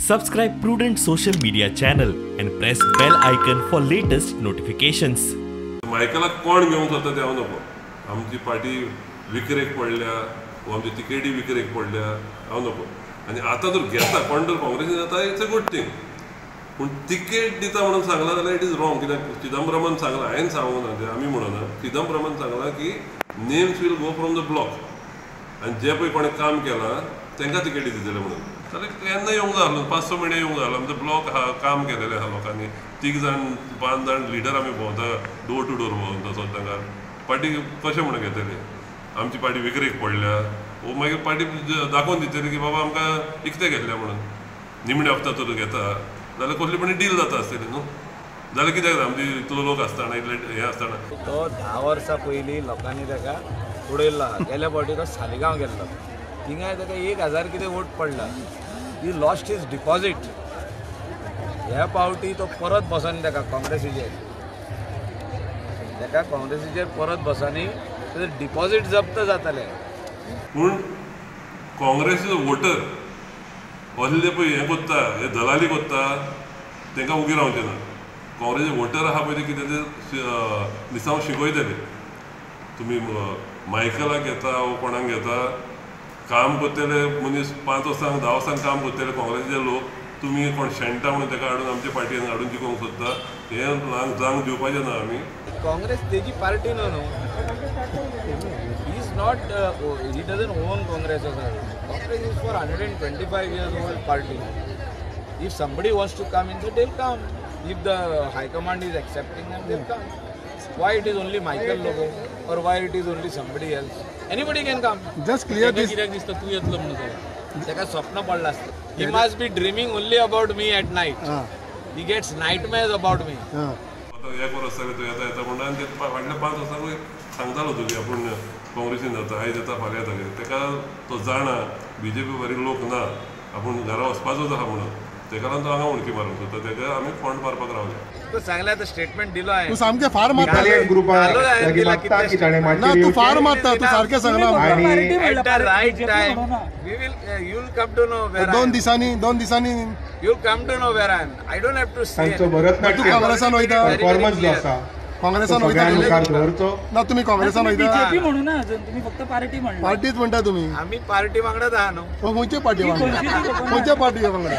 Subscribe Prudent social media channel and press bell icon for latest notifications. मायकला कोण घेऊन जाता ते हांव नको. आमची पार्टी विकरेक पडल्या वा आमची तिकेटी विकरेक पडल्या हांव नको. आनी आतां जर घेता कोण जर काँग्रेसीन जाता इट्स अ गुड थिंग. पूण तिकेट दिता म्हणून सांगला जाल्यार इट इज रॉंग. कित्याक चिदंबरमान सांगला, हांवें सांगूंक ना, आमी म्हणना, चिदंबरमान सांगला की names will go from the block आनी जे पळय कोणें काम केलां तांकां तिकेटी दितले म्हणून. जाल्यार केन्ना येवंक जालो 5-6 म्हयने येवंक जालो. आमचो ब्लॉक आहा, काम केलेलें आहा लोकांनी. 3 जाण 5 जाण लिडर आमी भोंवता, डोर टू डोर भोंवता स्वतंत्र. पार्टी कशें म्हणून घेतले, आमची पार्टी विकरेक पडल्या वो मागीर पार्टी दाखोवन दितली की बाबा आमकां इकते घेतल्या म्हणून. निमणे हप्ता तर घेता जाल्यार कसली पण डील जाता आसतली न्हू. जाल्यार कित्याक आमची इतलो लोक आसतना इतले हें आसतना तो 10 वर्सां पयलीं लोकांनी ताका उडयल्लो आहा. गेल्या फावटी तो सालिगांव गेल्लो, थिंगाय ताका 1000 कितें वोट पडला. He lost his deposit. ह्या फावटी तो परत बसोन ताका काँग्रेसीचेर परत बसोनी तेजें डिपॉझीट जप्त जातलें. पूण काँग्रेसीचो वोटर असले पळय हें कोत्ता, हे दलाली कोत्ता, तांकां उगी रावचें ना. काँग्रेसीचे वोटर आहा पळय ते कितें ते दिसांव शिकयतले. तुमी मायकलाक घेता वो कोणाक घेता, काम करतले मनीस 5 वर्सांक 10 वर्सांक काम करतले काँग्रेसीचे लोक, तुमी कोण शेणटा म्हणून ताका हाडून आमच्या पार्टीन हाडून जिखोवंक सोदता. हें जांग दिवपाचें ना आमी. काँग्रेस तेजी पार्टी न्हू. He is not, he doesn't on Congress. Congress is for 125 years old party. If somebody wants to come in, so they'll come. If the High Command is accepting them, they'll come. Why it is only Michael Lobo or why it is only somebody else? Anybody can come. Just clear this. तू येतलो म्हणून ताका स्वप्न पडला आसता. He must be dreaming only about me at night. He gets nightmares about me. आता 1 वर्स जालें तो येता म्हणून आनी ते फाटल्या 5 वर्सांक सांगतालो तुमी आपूण काँग्रेसीन जाता, आयज येता फाल्यां येता. ताका तो जाणा BJP बरे लोक ना, आपूण घरा वचपाचोच आहा म्हणून. ताका लागून तो हांगा उणकी मारूंक सोदता. ताका आमी फंड मारपाक रावले. तू सांगला तर स्टेटमेंट दिलो आहे. तू सामके फार मारता. ना तू फार मारता. तू सारखे सांगला. At the right time, you'll come to know where 2 दिसांनी you'll come to know where I am. I don't have to say. तू काँग्रेसान वयता. परफॉर्मन्स जो आसा काँग्रेसान वयता ना तुम्ही काँग्रेसान वयता. बीजेपी म्हणू ना, तुम्ही फक्त पार्टी म्हणा. पार्टीत म्हणटा तुम्ही. आम्ही पार्टी वांगडाच आहा न्हू. खंयच्या पार्टी वांगडा?